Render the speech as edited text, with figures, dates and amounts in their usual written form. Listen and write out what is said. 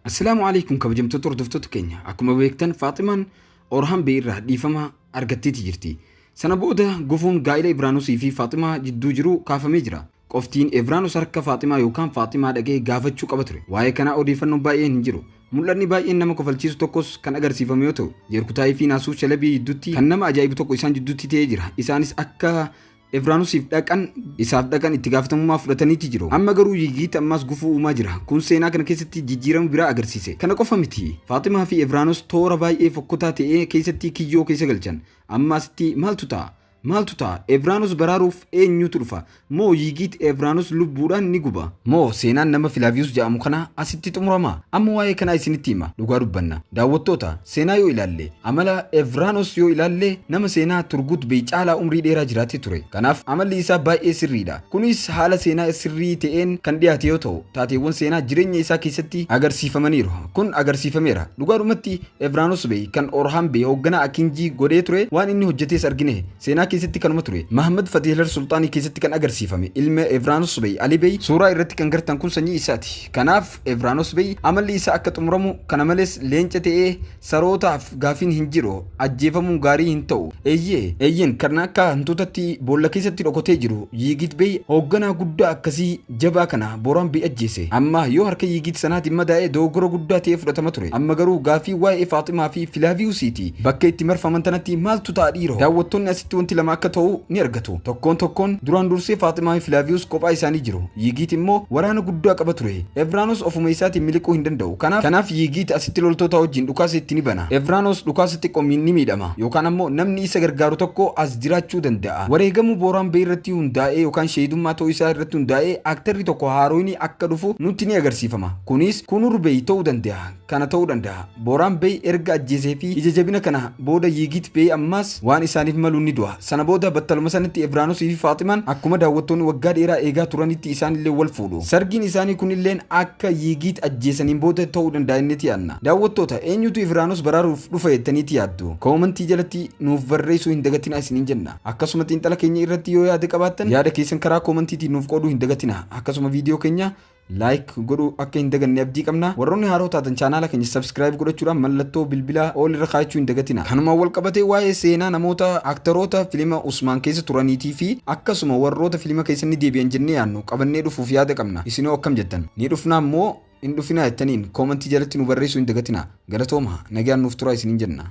السلام عليكم كبجمتو تردفتو كينيا أكما بيكتن فاطمة أورهام بيرة ديفما أرغتي تجرتي سنة بودا قفون قايلة إبرانوسي في فاطمة جدو جرو كافا مجرى قفتين إبرانوس هركا فاطمة يوكان فاطمة دقي غافتشو قبطري واي كان أوديفنو بايين نجرو mul'anni baay'een nama kofalchiisu tokkos kan agarsiifame yoo ta'u jeerkutaayii fi naasuu shalabii jidduutti kan nama ajaa'ibu tokko isaan jidduutti ta'ee jira. Isaanis akka Evraanosiif isaaf dhaqan itti gaafatamummaa fudhataniiti jiru. Amma garuu yigiit ammas gufuu uumaa jira. Kun seenaa kana keessatti jijjiirama biraa agarsiise. Kana qofa miti. Faaximaa fi Evraanos toora baay'ee fokkotaa ta'ee keessatti kiyyoo keessa galchan. Ammasitti maaltu ta'a Evraanos baraaruuf eenyutu dhufa moo yigiit Evraanos lubbuudhaan ni guba moo seenaan nama Filaaviyoos jedhamu kana asitti xumurama. Amma waa'ee kanaa isinitti hima dhugaa dubbanna. Daawwattoota seenaa yoo ilaalle amala Evraanos yoo ilaalle nama seenaa Turgut Bey caalaa umrii dheeraa jiraatee ture. Kanaaf amalli isaa baay'ee sirriidha. Kunis haala seenaa sirrii ta'een kan dhiyaate yoo ta'u taateewwan seenaa jireenya isaa keessatti agarsiifamaniiru. Kun agarsiifameera. Dhugaadhumatti Evraanos Bey kan Orhaan Bey hoogganaa Akinjii godhee ture waan inni hojjetes argine. Seenaa keessatti kanuma ture. Mahammad Fatiilar Sultaanii keessatti kan agarsiifame ilma Evraanos Bey Ali Bey suuraa irratti kan gartan kun sanyii isaati. Kanaaf Evraanos Bey amalli isaa akka xumuramu kana malees leenca ta'ee sarootaaf gaafiin hin jiru ajjeefamuun gaarii hin ta'u. Eeyyeen kan akka hantuutatti boolla keessatti dhokotee jiru Yigiit Bey hoogganaa guddaa akkasii jabaa kana Booraan Bey ajjeese. Amma yoo harka Yigiit sanaatiin madaa'ee dogoggora guddaa ta'ee fudhatama ture. Amma garuu gaafii waa'ee Faaximaa fi Filaaviyuusiiti. Bakka itti marfaman tanatti maaltu ta'a dhiiroo? Daawwattoonni asitti wanti lama akka ta'u ni argatu. Tokkoon duraan dursee Faaximaa fi Filaaviyuus kophaa isaanii jiru. Yigiit immoo waraana guddaa qaba ture. Evraanos ofuma isaatiin miliquu hin danda'u. Kanaaf Yigiit asitti loltoota wajjin dhukaasa itti ni bana. Evraanos dhukaasa xiqqoomiin ni miidhama yookaan ammoo namni isa gargaaru tokko as jiraachuu danda'a. Wareegamuu Booraan Bey irratti hundaa'ee yookaan sheedummaa ta'uu isaa irratti hundaa'ee aktarri tokko haarooni akka dhufu nutti ni agarsiifama. Kunis Kunur Bey ta'uu danda'a. Kana ta'uu danda'a. Booraan Bey erga ajjeesee fi ija jabina kana booda Yigiit Bey ammas waan isaaniif malu ni du'a. Sana booda battaluma sanatti Evraanos fi Faaximaan akkuma daawwattoonni waggaa dheeraa eegaa turanitti isaan illee wal fuudhu. Sargiin isaanii kunilleen akka Yigiit ajjeesaniin booda ta'uu danda'a innitti yaadna. Daawwattoota eenyutu Evraanos baraaruuf dhufa jettaniiti yaaddu? Koomentii jalatti nuuf barreessuu hin dagatina isiniin jenna. Akkasuma xiinxala keenya irratti yoo yaada qabaattan yaada keessan karaa koomentiitiin nuuf qooduu hin dagatina. Akkasuma viidiyoo keenya like godhu akka hin daganne abdii qabna. Warroonni haaroo taatan chaanaala keenya subscribe godhachuudhaan mallattoo bilbilaa ol irra kaa'achuu hin dagatina. Kanuma wal qabatee waa'ee seenaa namoota aktaroota fiilima Usmaan keessa turaniitii fi akkasuma warroota fiilima keessa ni deebi'an jennee yaadnu qabannee dhufuuf yaada qabna. Isinoo akkam jettan? Ni dhufnaa immoo hin dhufinaa jettaniin koomentii jalatti nu barreessuu hin dagatina. Galatooma nagaan nuuf turaa isiniin jenna.